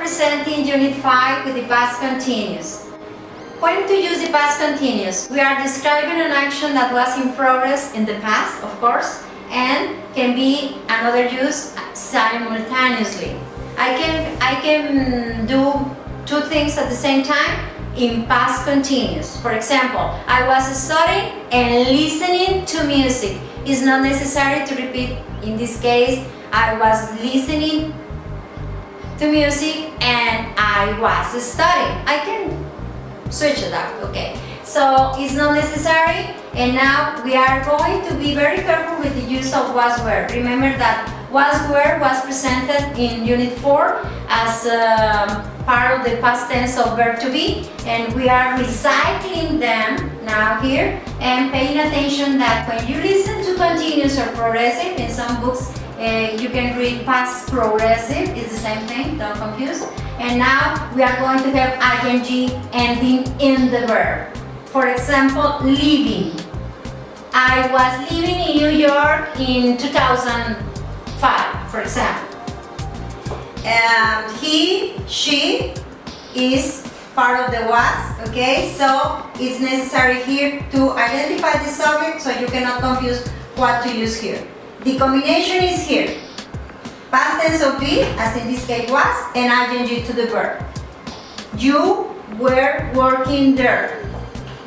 presenting Unit 5 with the past continuous. When to use the past continuous? We are describing an action that was in progress in the past, of course, and can be another use simultaneously. I can do two things at the same time in past continuous. For example, I was studying and listening to music. It's not necessary to repeat. In this case, I was listening to music and I was studying. I can switch it up, okay? So it's not necessary, and now we are going to be very careful with the use of was were. Remember that was were was presented in Unit 4 as part of the past tense of verb to be, and we are recycling them now here and paying attention that when you listen to continuous or progressive, in some books you can read past progressive, it's the same thing, don't confuse. And now we are going to have ing ending in the verb. For example, living. I was living in New York in 2005, for example. And he, she is part of the was, okay? So it's necessary here to identify the subject so you cannot confuse what to use here. The combination is here. Past tense of be, as in this case was, and ing to the verb. You were working there.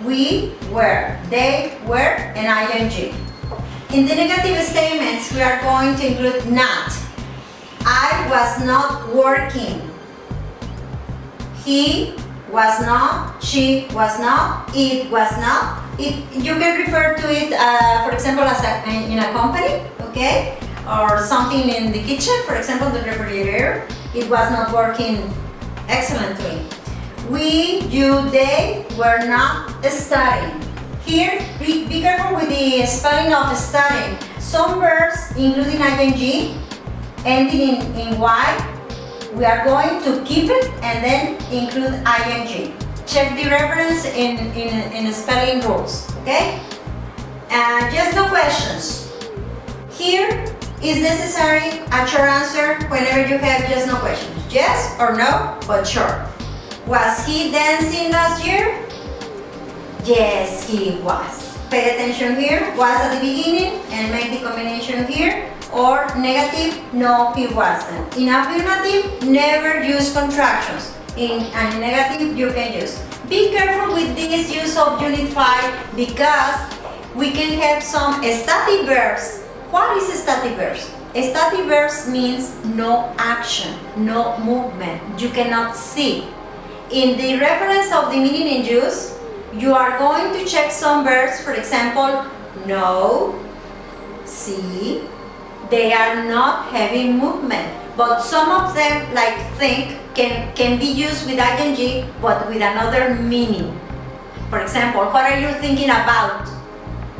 We were, they were, and ing. In the negative statements, we are going to include not. I was not working. He was not, she was not, it was not. You can refer to it, for example, as in a company, okay? Or something in the kitchen, for example, the refrigerator. It was not working excellently. We, you, they were not studying. Here, be careful with the spelling of studying. Some verbs, including ing, ending in y, we are going to keep it and then include ing. Check the reference in spelling rules, okay? Just no questions. Here is necessary a short answer whenever you have just no questions. Yes or no, but short. Was he dancing last year? Yes, he was. Pay attention here. Was at the beginning and make the combination here. Or negative, no, he wasn't. In affirmative, never use contractions. In a negative, you can use. Be careful with this use of Unit 5 because we can have some static verbs. What is static verbs? Static verbs means no action, no movement. You cannot see. In the reference of the meaning and use, you are going to check some verbs, for example, know, see. They are not having movement, but some of them, like think, can be used with ing, but with another meaning. For example, what are you thinking about?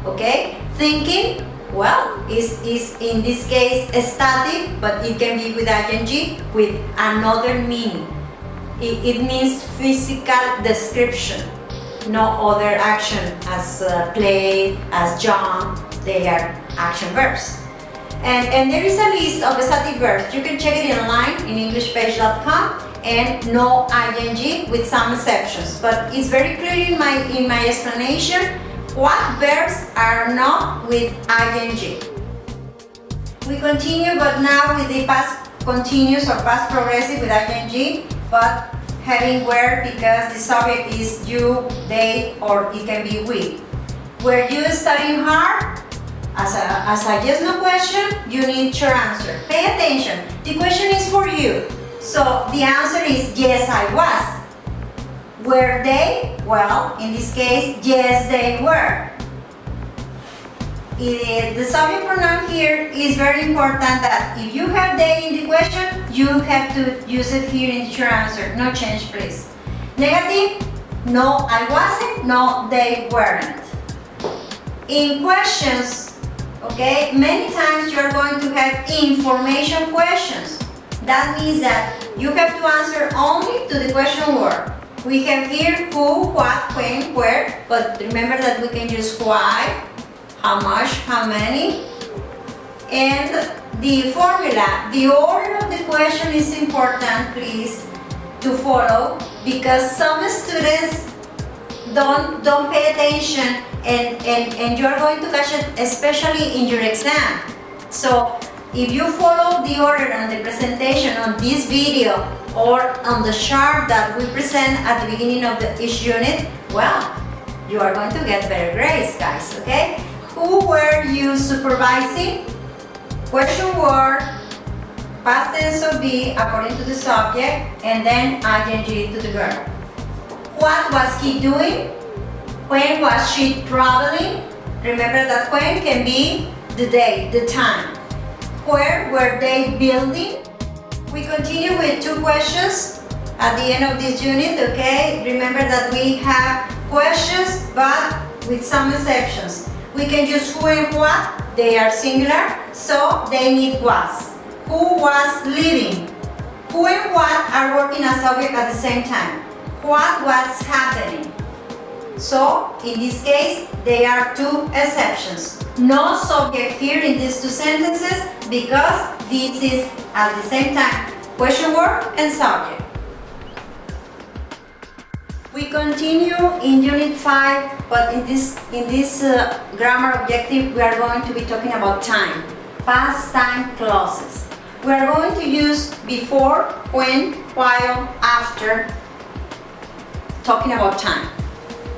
Okay, thinking, well, is in this case static, but it can be with ing with another meaning. It means physical description, no other action as play, as jump. They are action verbs. And there is a list of static verbs. You can check it online in englishpage.com, and no ing with some exceptions. But it's very clear in my explanation what verbs are not with ing. We continue, but now with the past continuous or past progressive with ing, but having were because the subject is you, they, or it can be we. Were you studying hard? As a yes no question, you need your answer. Pay attention. The question is for you. So the answer is yes, I was. Were they? Well, in this case, yes, they were. The subject pronoun here is very important that if you have they in the question, you have to use it here in your answer. No change, please. Negative, no, I wasn't, no, they weren't. In questions, okay, many times you are going to have information questions. That means that you have to answer only to the question word. We have here who, what, when, where, but remember that we can use why, how much, how many, and the formula. The order of the question is important, please. to follow because some students don't pay attention and you're going to catch it especially in your exam. So if you follow the order on the presentation on this video or on the chart that we present at the beginning of each unit, well, you are going to get better grades, guys, okay? Who were you supervising? Question word, past tense of be according to the subject, and then ing to the verb. What was he doing? When was she traveling? Remember that when can be the day, the time. Where were they building? We continue with two questions at the end of this unit, okay? Remember that we have questions, but with some exceptions. We can use who and what. They are singular, so they need was. Who was living? Who and what are working as subject at the same time. What was happening? So, in this case, there are two exceptions. No subject here in these two sentences because this is at the same time question word and subject. We continue in Unit 5, but in this grammar objective, we are going to be talking about time, past time clauses. We are going to use before, when, while, after, talking about time.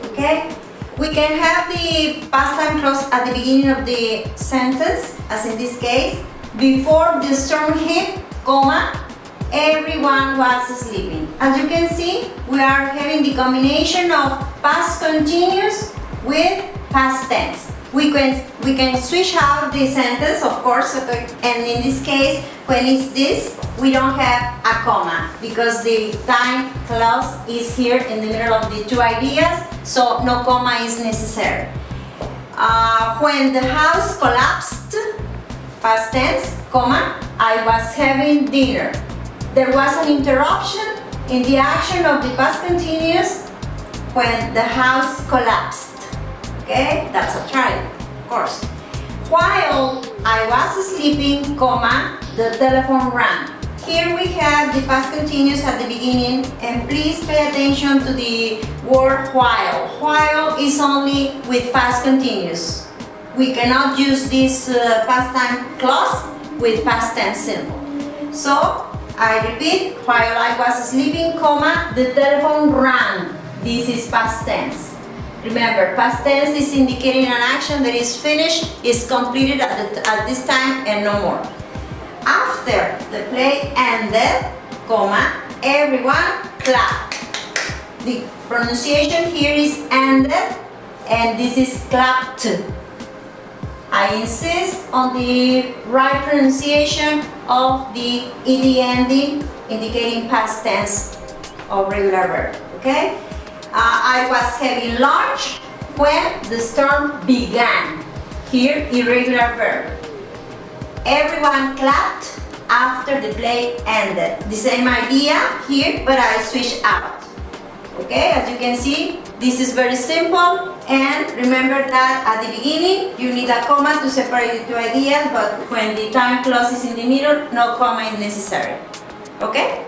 Okay? We can have the past time clause at the beginning of the sentence, as in this case, before the storm hit, comma, everyone was sleeping. As you can see, we are having the combination of past continuous with past tense. We can switch out the sentence, of course, okay? And in this case, when it's this, we don't have a comma because the time clause is here in the middle of the two ideas, so no comma is necessary. When the house collapsed, past tense, comma, I was having dinner. There was an interruption in the action of the past continuous when the house collapsed. Okay, that's a trial, of course. While I was sleeping, comma, the telephone rang. Here we have the past continuous at the beginning, and please pay attention to the word while. While is only with past continuous. We cannot use this past time clause with past tense simple. So, I repeat, while I was sleeping, comma, the telephone rang. This is past tense. Remember, past tense is indicating an action that is finished, is completed at this time and no more. After the play ended, comma, everyone clapped. The pronunciation here is ended and this is clapped. I insist on the right pronunciation of the ed ending indicating past tense of regular verb, okay? I was having lunch when the storm began. Here, irregular verb. Everyone clapped after the play ended. The same idea here, but I switched out. Okay, as you can see, this is very simple. And remember that at the beginning, you need a comma to separate the two ideas, but when the time clause is in the middle, no comma is necessary. Okay?